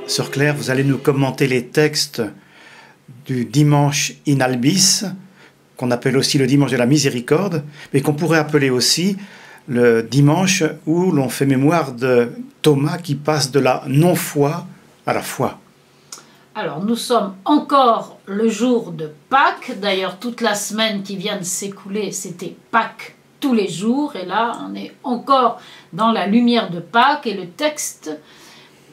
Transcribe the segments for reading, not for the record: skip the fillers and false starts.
Sœur Claire, vous allez nous commenter les textes du dimanche in albis, qu'on appelle aussi le dimanche de la miséricorde, mais qu'on pourrait appeler aussi le dimanche où l'on fait mémoire de Thomas qui passe de la non-foi à la foi. Alors, nous sommes encore le jour de Pâques. D'ailleurs, toute la semaine qui vient de s'écouler, c'était Pâques tous les jours. Et là, on est encore dans la lumière de Pâques. Et le texte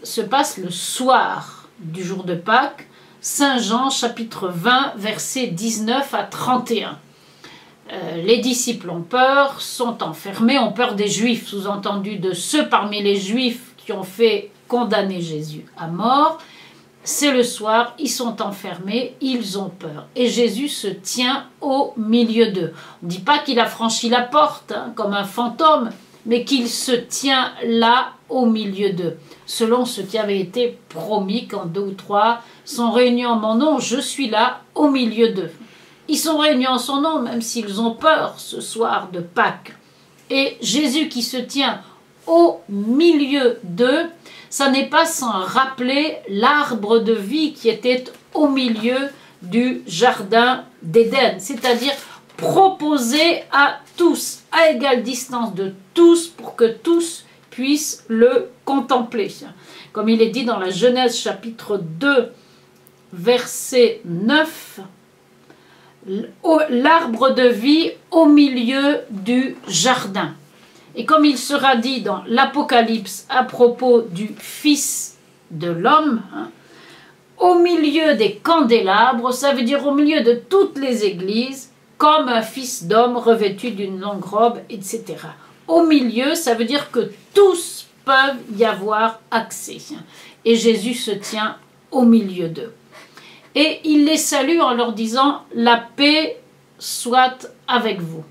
se passe le soir du jour de Pâques. Saint Jean, chapitre 20, versets 19 à 31. Les disciples ont peur, sont enfermés, ont peur des Juifs, sous-entendu de ceux parmi les Juifs qui ont fait condamner Jésus à mort. C'est le soir, ils sont enfermés, ils ont peur. Et Jésus se tient au milieu d'eux. On ne dit pas qu'il a franchi la porte comme un fantôme, mais qu'il se tient là au milieu d'eux. Selon ce qui avait été promis, quand 2 ou 3 sont réunis en mon nom, je suis là au milieu d'eux. Ils sont réunis en son nom, même s'ils ont peur ce soir de Pâques. Et Jésus qui se tient au milieu d'eux, ça n'est pas sans rappeler l'arbre de vie qui était au milieu du jardin d'Éden, c'est-à-dire proposé à tous, à égale distance de tous, pour que tous puissent le contempler. Comme il est dit dans la Genèse chapitre 2, verset 9, l'arbre de vie au milieu du jardin. Et comme il sera dit dans l'Apocalypse à propos du Fils de l'homme, au milieu des candélabres, ça veut dire au milieu de toutes les églises, comme un fils d'homme revêtu d'une longue robe, etc. Au milieu, ça veut dire que tous peuvent y avoir accès. Et Jésus se tient au milieu d'eux. Et il les salue en leur disant « La paix soit avec vous ».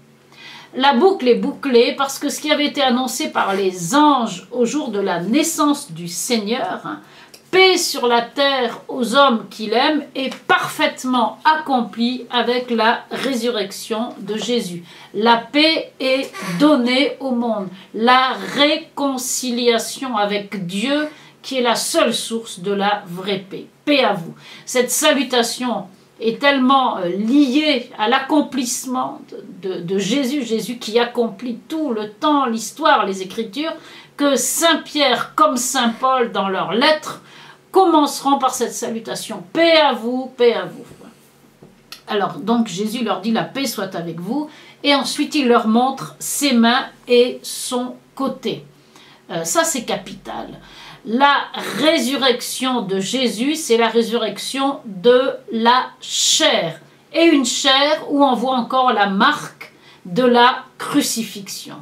La boucle est bouclée parce que ce qui avait été annoncé par les anges au jour de la naissance du Seigneur, paix sur la terre aux hommes qu'il aime, est parfaitement accompli avec la résurrection de Jésus. La paix est donnée au monde, la réconciliation avec Dieu qui est la seule source de la vraie paix. Paix à vous. Cette salutation est tellement liée à l'accomplissement de Jésus, Jésus qui accomplit tout le temps, l'histoire, les Écritures, que Saint Pierre comme Saint Paul dans leurs lettres commenceront par cette salutation. Paix à vous, paix à vous. Alors donc Jésus leur dit la paix soit avec vous, et ensuite il leur montre ses mains et son côté. Ça c'est capital. La résurrection de Jésus, c'est la résurrection de la chair. Et une chair où on voit encore la marque de la crucifixion.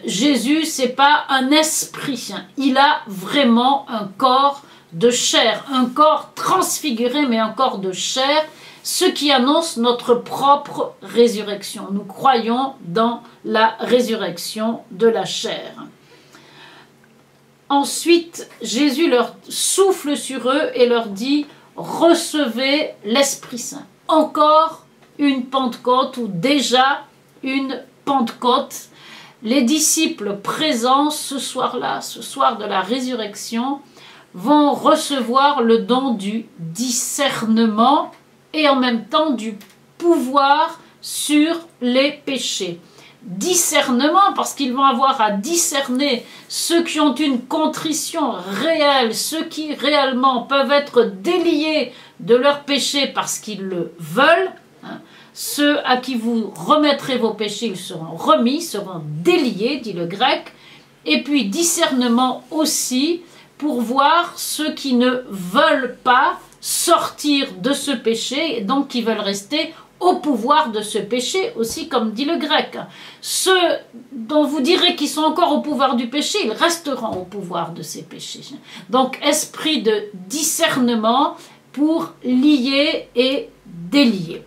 Jésus, c'est pas un esprit. Il a vraiment un corps de chair, un corps transfiguré, mais un corps de chair, ce qui annonce notre propre résurrection. Nous croyons dans la résurrection de la chair. Ensuite, Jésus leur souffle sur eux et leur dit « Recevez l'Esprit Saint ». Encore une Pentecôte ou déjà une Pentecôte. Les disciples présents ce soir-là, ce soir de la résurrection, vont recevoir le don du discernement et en même temps du pouvoir sur les péchés. Discernement, parce qu'ils vont avoir à discerner ceux qui ont une contrition réelle, ceux qui réellement peuvent être déliés de leurs péchés parce qu'ils le veulent. Ceux à qui vous remettrez vos péchés, ils seront remis, seront déliés, dit le grec. Et puis discernement aussi pour voir ceux qui ne veulent pas sortir de ce péché, et donc qui veulent rester au pouvoir de ce péché aussi, comme dit le grec. Ceux dont vous direz qu'ils sont encore au pouvoir du péché, ils resteront au pouvoir de ces péchés. Donc, esprit de discernement pour lier et délier.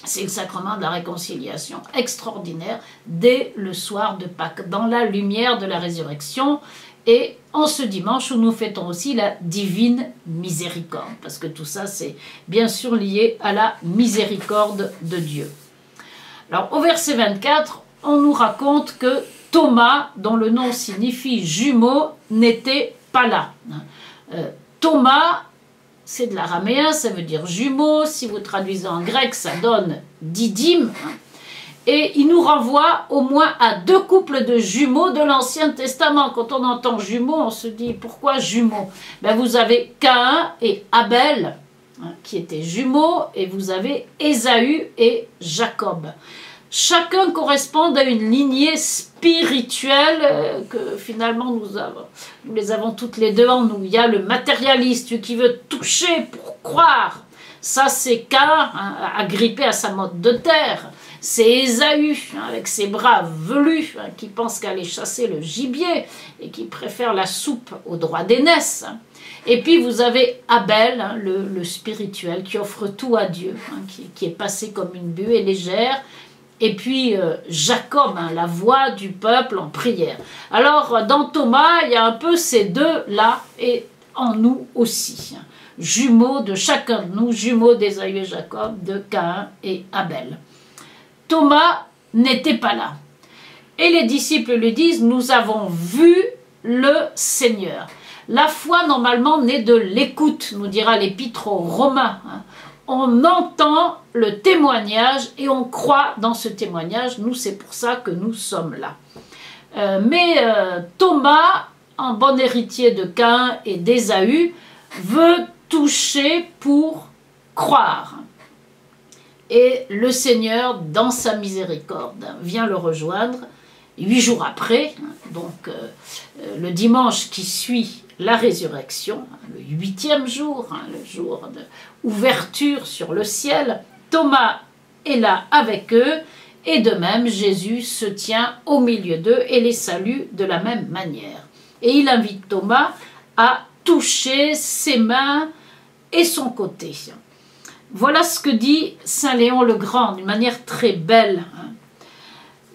C'est le sacrement de la réconciliation extraordinaire dès le soir de Pâques, dans la lumière de la résurrection. Et en ce dimanche où nous fêtons aussi la divine miséricorde, parce que tout ça c'est bien sûr lié à la miséricorde de Dieu. Alors au verset 24, on nous raconte que Thomas, dont le nom signifie jumeau, n'était pas là. Thomas, c'est de l'araméen, ça veut dire jumeau. Si vous traduisez en grec, ça donne didyme. Et il nous renvoie au moins à 2 couples de jumeaux de l'Ancien Testament. Quand on entend jumeaux, on se dit pourquoi jumeaux? Ben, vous avez Caïn et Abel, qui étaient jumeaux, et vous avez Ésaü et Jacob. Chacun correspond à une lignée spirituelle que finalement nous les avons toutes les deux en nous. Il y a le matérialiste qui veut toucher pour croire. Ça, c'est Caïn, agrippé à sa motte de terre. C'est Ésaü, avec ses bras velus, qui pense qu'à aller chasser le gibier et qui préfère la soupe au droit d'aînesse. Et puis vous avez Abel, le spirituel, qui offre tout à Dieu, qui est passé comme une buée légère. Et puis Jacob, la voix du peuple en prière. Alors dans Thomas, il y a un peu ces deux-là, et en nous aussi. Jumeaux de chacun de nous, jumeaux d'Ésaü et Jacob, de Caïn et Abel. Thomas n'était pas là. Et les disciples lui disent, nous avons vu le Seigneur. La foi, normalement, naît de l'écoute, nous dira l'épître aux Romains. On entend le témoignage et on croit dans ce témoignage. Nous, c'est pour ça que nous sommes là. Mais Thomas, en bon héritier de Caïn et d'Ésaü, veut toucher pour croire. Et le Seigneur, dans sa miséricorde, vient le rejoindre 8 jours après, donc le dimanche qui suit la résurrection, le 8e jour, le jour d'ouverture sur le ciel. Thomas est là avec eux, et de même Jésus se tient au milieu d'eux et les salue de la même manière. Et il invite Thomas à toucher ses mains et son côté. Voilà ce que dit saint Léon le Grand d'une manière très belle.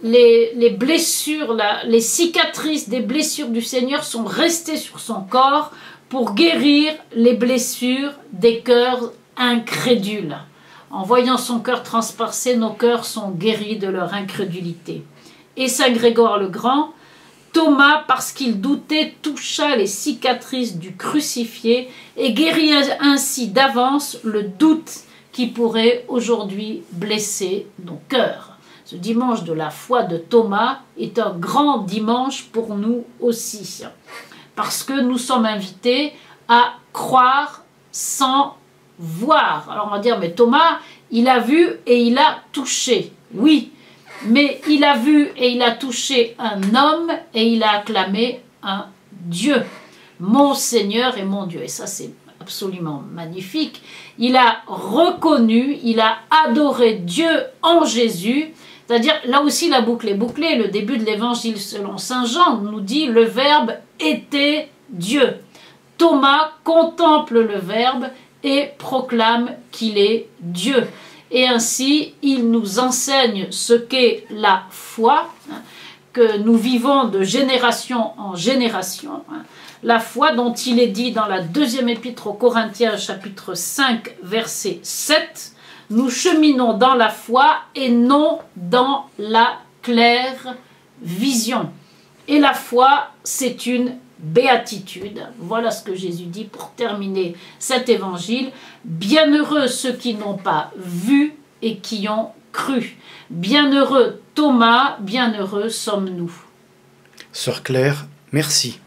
Les blessures, les cicatrices des blessures du Seigneur sont restées sur son corps pour guérir les blessures des cœurs incrédules. En voyant son cœur transpercé, nos cœurs sont guéris de leur incrédulité. Et saint Grégoire le Grand, Thomas, parce qu'il doutait, toucha les cicatrices du crucifié et guérit ainsi d'avance le doute qui pourrait aujourd'hui blesser nos cœurs. Ce dimanche de la foi de Thomas est un grand dimanche pour nous aussi, parce que nous sommes invités à croire sans voir. Alors on va dire, mais Thomas, il a vu et il a touché. Oui, mais il a vu et il a touché un homme et il a acclamé un Dieu, mon Seigneur et mon Dieu. Et ça, c'est absolument magnifique. Il a reconnu, il a adoré Dieu en Jésus. C'est-à-dire, là aussi, la boucle est bouclée. Le début de l'évangile selon saint Jean nous dit « le Verbe était Dieu ». Thomas contemple le Verbe et proclame qu'il est Dieu. Et ainsi, il nous enseigne ce qu'est la foi, que nous vivons de génération en génération. La foi dont il est dit dans la 2e épître aux Corinthiens, chapitre 5, verset 7, « Nous cheminons dans la foi et non dans la claire vision. » Et la foi, c'est une béatitude. Voilà ce que Jésus dit pour terminer cet évangile. Bienheureux ceux qui n'ont pas vu et qui ont cru. Bienheureux Thomas, bienheureux sommes-nous. Sœur Claire, merci.